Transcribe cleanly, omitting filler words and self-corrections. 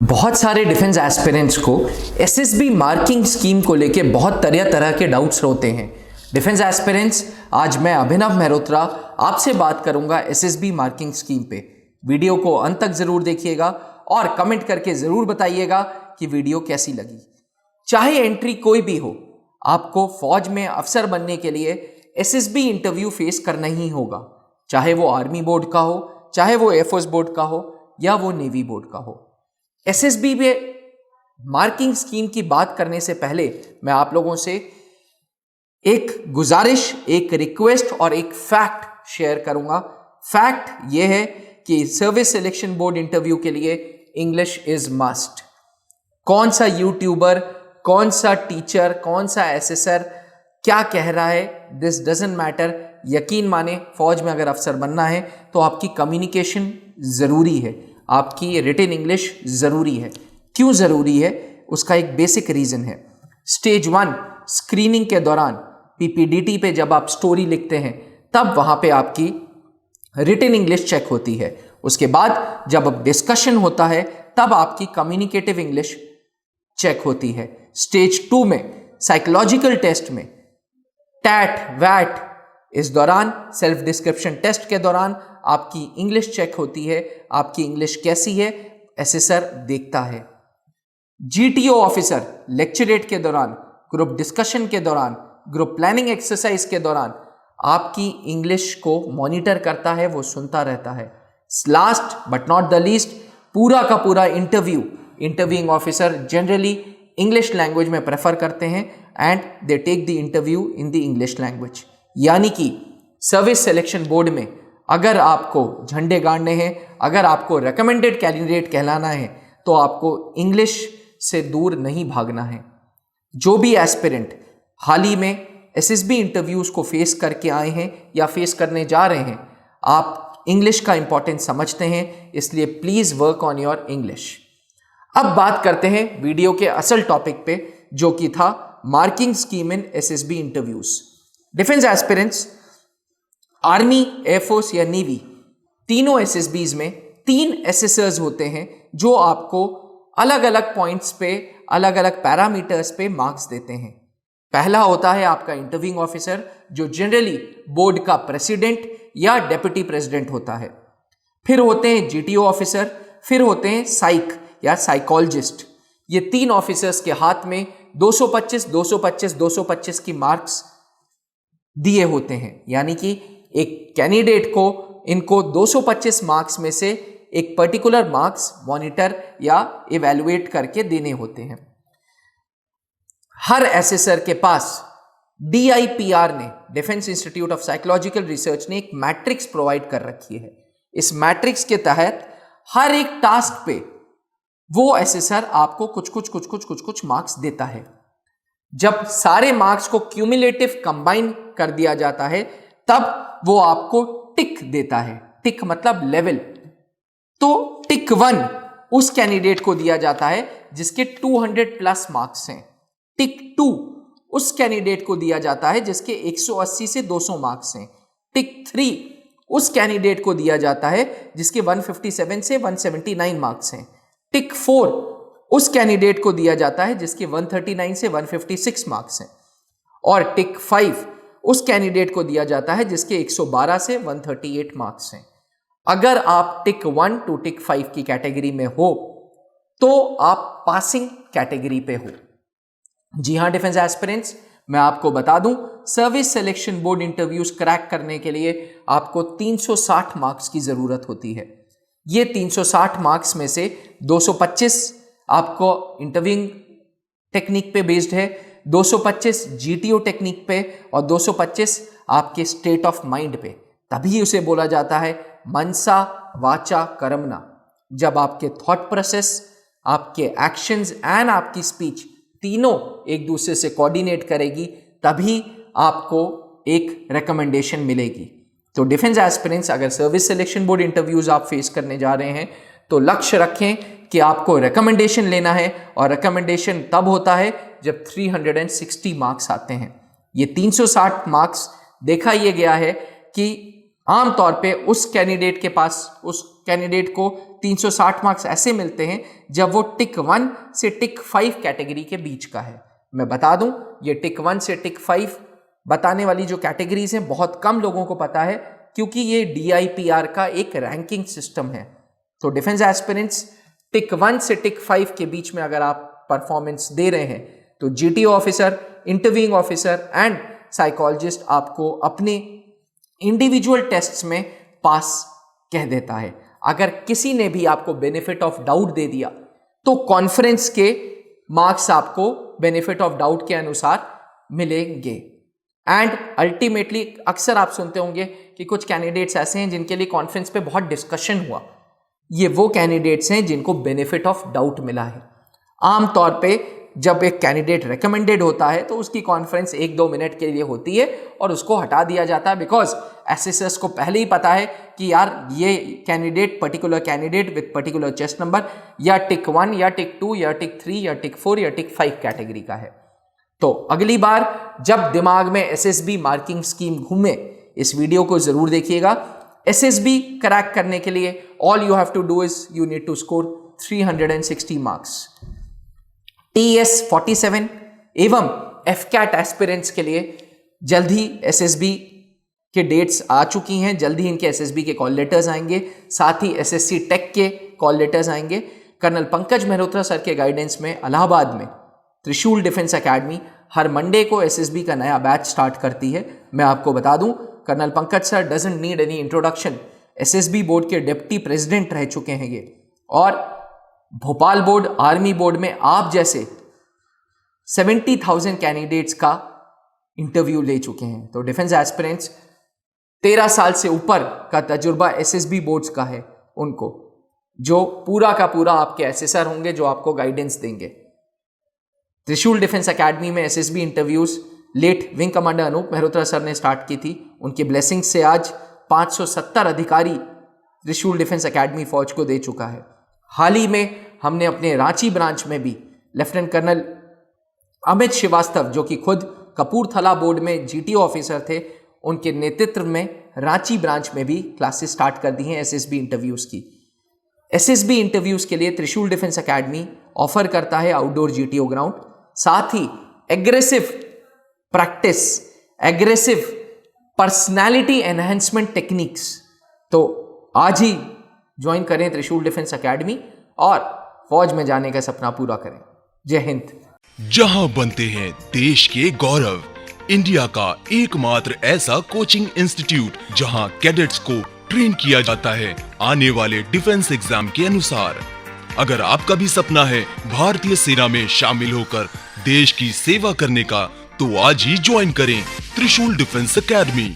बहुत सारे defence aspirants को एसएसबी मार्किंग स्कीम को लेके बहुत तरह तरह के डाउट्स होते हैं। डिफेंस एस्पिरेंट्स, आज मैं अभिनव मेहरोत्रा आपसे बात करूंगा एसएसबी मार्किंग स्कीम पे। वीडियो को अंत तक जरूर देखिएगा और कमेंट करके जरूर बताइएगा कि वीडियो कैसी लगी। चाहे एंट्री कोई भी हो, आपको फौज में अफसर बनने के लिए एसएसबी इंटरव्यू फेस करना ही होगा, चाहे वो आर्मी बोर्ड का हो, चाहे वो एयरफोर्स बोर्ड का हो या वो नेवी बोर्ड का हो। एसएसबी में मार्किंग स्कीम की बात करने से पहले मैं आप लोगों से एक गुजारिश, एक रिक्वेस्ट और एक फैक्ट शेयर करूंगा। फैक्ट यह है कि सर्विस सिलेक्शन बोर्ड इंटरव्यू के लिए इंग्लिश इज मस्ट। कौन सा यूट्यूबर, कौन सा टीचर, कौन सा एसेसर क्या कह रहा है, दिस डजंट मैटर। यकीन माने, फौज में अगर अफसर बनना है तो आपकी कम्युनिकेशन जरूरी है, आपकी रिटन इंग्लिश जरूरी है। क्यों जरूरी है, उसका एक बेसिक रीजन है। स्टेज 1 स्क्रीनिंग के दौरान पीपीडीटी पे जब आप स्टोरी लिखते हैं तब वहां पे आपकी रिटन इंग्लिश चेक होती है। उसके बाद जब डिस्कशन होता है तब आपकी कम्युनिकेटिव इंग्लिश चेक होती है। स्टेज 2 में साइकोलॉजिकल टेस्ट में टैट वैट, इस दौरान सेल्फ डिस्क्रिप्शन टेस्ट के दौरान आपकी इंग्लिश चेक होती है। आपकी इंग्लिश कैसी है, एसेसर देखता है। जीटीओ ऑफिसर लेक्चरेट के दौरान, ग्रुप डिस्कशन के दौरान, ग्रुप प्लानिंग एक्सरसाइज के दौरान आपकी इंग्लिश को मॉनिटर करता है, वो सुनता रहता है। Last but not the least, पूरा का पूरा interviewing officer generally English language में प्रेफर करते हैं and they take the interview in the English language. यानी कि सर्विस सिलेक्शन बोर्ड में अगर आपको झंडे गाड़ने हैं, अगर आपको रिकमेंडेड कैंडिडेट कहलाना है तो आपको इंग्लिश से दूर नहीं भागना है। जो भी एस्पिरेंट हाल ही में एसएसबी इंटरव्यूज को फेस करके आए हैं या फेस करने जा रहे हैं, आप इंग्लिश का इंपॉर्टेंस समझते हैं, इसलिए please work on your English. अब बात करते हैं वीडियो के असल टॉपिक पे, जो कि था marking scheme in SSB interviews. Defence aspirants, army, air force या नेवी, तीनों एसएसबीज में 3 एसेसर्स होते हैं जो आपको अलग अलग पॉइंट्स पे, अलग अलग पैरामीटर्स पे मार्क्स देते हैं। पहला होता है आपका इंटरव्यूइंग ऑफिसर, जो जनरली बोर्ड का प्रेसिडेंट या डेप्यूटी प्रेसिडेंट होता है। फिर होते हैं जीटीओ ऑफिसर, फिर होते हैं साइक या साइकोलॉजिस्ट। ये 3 ऑफिसर्स के हाथ में 225, 225, 225 की मार्क्स दिए होते हैं। यानी कि एक कैंडिडेट को इनको 225 मार्क्स में से एक पर्टिकुलर मार्क्स मॉनिटर या इवैल्यूएट करके देने होते हैं। हर एसेसर के पास DIPR ने, defence institute of psychological research ने एक मैट्रिक्स प्रोवाइड कर रखी है। इस मैट्रिक्स के तहत हर एक टास्क पे वो एसेसर आपको कुछ मार्क्स देता है। जब सारे मार्क्स को क्यूमुलेटिव कंबाइन कर दिया जाता है तब वो आपको टिक देता है। टिक मतलब लेवल। तो टिक 1 उस कैंडिडेट को दिया जाता है जिसके 200 प्लस मार्क्स हैं। टिक 2 उस कैंडिडेट को दिया जाता है जिसके 180 से 200 मार्क्स हैं। टिक 3 उस कैंडिडेट को दिया जाता है जिसके 157 से 179 मार्क्स हैं। टिक 4 उस कैंडिडेट को दिया जाता है जिसके 139 से 156 मार्क्स हैं। और टिक 5 उस कैंडिडेट को दिया जाता है जिसके 112 से 138 मार्क्स हैं। अगर आप टिक 1 टू टिक 5 की कैटेगरी में हो तो आप पासिंग कैटेगरी पे हो। जी हां डिफेंस एस्पिरेंट्स, मैं आपको बता दूं, service selection board interviews crack करने के लिए आपको 360 मार्क्स की जरूरत होती है। ये 360 मार्क्स में से 225 आपको इंटरव्यूइंग टेक्निक पे बेस्ड है, 225 जीटीओ टेक्निक पे और 225 आपके स्टेट ऑफ माइंड पे। तभी उसे बोला जाता है मनसा वाचा कर्मणा। जब आपके थॉट प्रोसेस, आपके एक्शंस एंड आपकी स्पीच तीनों एक दूसरे से कोऑर्डिनेट करेगी, तभी आपको एक रिकमेंडेशन मिलेगी। तो डिफेंस एस्पिरेंट्स, अगर सर्विस सिलेक्शन बोर्ड इंटरव्यूज आप फेस करने जा रहे हैं तो लक्ष्य रखें कि आपको रिकमेंडेशन लेना है, और रिकमेंडेशन तब होता है जब 360 मार्क्स आते हैं। ये 360 मार्क्स देखा यह गया है कि आमतौर पे उस कैंडिडेट को 360 मार्क्स ऐसे मिलते हैं जब वो टिक 1 से टिक 5 कैटेगरी के बीच का है। मैं बता दूं, ये टिक 1 से टिक 5 बताने वाली जो कैटेगरीज हैं बहुत कम लोगों को पता है, क्योंकि ये DIPR का एक रैंकिंग सिस्टम है। तो डिफेंस एस्पिरेंट्स टिक 1 से टिक 5 के बीच में अगर आप परफॉर्मेंस दे रहे हैं तो GTO officer, interviewing officer and psychologist आपको अपने इंडिविजुअल टेस्ट्स में पास कह देता है। अगर किसी ने भी आपको बेनिफिट ऑफ डाउट दे दिया तो कॉन्फ्रेंस के मार्क्स आपको बेनिफिट ऑफ डाउट के अनुसार मिलेंगे। एंड अल्टीमेटली अक्सर आप सुनते होंगे कि कुछ कैंडिडेट्स ऐसे हैं जिनके लिए कॉन्फ्रेंस पे बहुत डिस्कशन हुआ। ये वो कैंडिडेट्स हैं जिनको बेनिफिट ऑफ डाउट मिला है। आमतौर पे जब एक कैंडिडेट रिकमेंडेड होता है तो उसकी कॉन्फ्रेंस 1-2 मिनट के लिए होती है और उसको हटा दिया जाता है, बिकॉज एसएसएस को पहले ही पता है कि यार ये candidate particular candidate with particular chest number या टिक 1 या टिक 2 या टिक 3 या टिक 4 या टिक 5 कैटेगरी का है। तो अगली बार जब दिमाग में एसएसबी मार्किंग स्कीम घूमे, इस वीडियो को जरूर देखिएगा। एसएसबी क्रैक करने के लिए all you have to do is you need to score 360 marks. TS 47 एवं FCAT एस्पिरेंट्स के लिए जल्द ही एसएसबी के डेट्स आ चुकी हैं। जल्द ही इनके एसएसबी के कॉल लेटर्स आएंगे, साथ ही SSC टेक के कॉल लेटर्स आएंगे। कर्नल पंकज मेहरोत्रा सर के गाइडेंस में इलाहाबाद में त्रिशूल डिफेंस एकेडमी हर मंडे को एसएसबी का नया बैच स्टार्ट करती है। मैं आपको बता दूं, colonel Pankaj sir doesn't need any introduction. SSB board के डिप्टी प्रेसिडेंट रह चुके हैं ये, और भोपाल बोर्ड, आर्मी बोर्ड में आप जैसे 70,000 कैंडिडेट्स का इंटरव्यू ले चुके हैं। तो डिफेंस एस्पिरेंट्स 13 साल से ऊपर का तजुर्बा एसएसबी बोर्ड्स का है उनको, जो पूरा का पूरा आपके एसेसर होंगे, जो आपको गाइडेंस देंगे। त्रिशूल डिफेंस एकेडमी में SSB interviews late wing commander Anoop Mehrotra sir ने स्टार्ट की थी। उनकी ब्लेसिंग से आज 570 अधिकारी त्रिशूल डिफेंस एकेडमी फौज को दे चुका है। हाल ही में हमने अपने रांची ब्रांच में भी लेफ्टिनेंट कर्नल अमित श्रीवास्तव, जो कि खुद कपूरथला बोर्ड में GTO ऑफिसर थे, उनके नेतृत्व में रांची ब्रांच में भी क्लासेस स्टार्ट कर दी हैं एसएसबी इंटरव्यूज की। एसएसबी इंटरव्यूज के लिए त्रिशूल डिफेंस एकेडमी ऑफर करता है आउटडोर GTO ग्राउंड, साथ ही aggressive practice, aggressive personality enhancement techniques. तो आज ही ज्वाइन करें त्रिशूल डिफेंस एकेडमी और फौज में जाने का सपना पूरा करें। जय हिंद। जहां बनते हैं देश के गौरव, इंडिया का एकमात्र ऐसा कोचिंग इंस्टीट्यूट जहां कैडेट्स को ट्रेन किया जाता है आने वाले डिफेंस एग्जाम के अनुसार। अगर आपका भी सपना है भारतीय सेना में शामिल होकर देश की सेवा करने का, तो आज ही ज्वाइन करें त्रिशूल डिफेंस एकेडमी।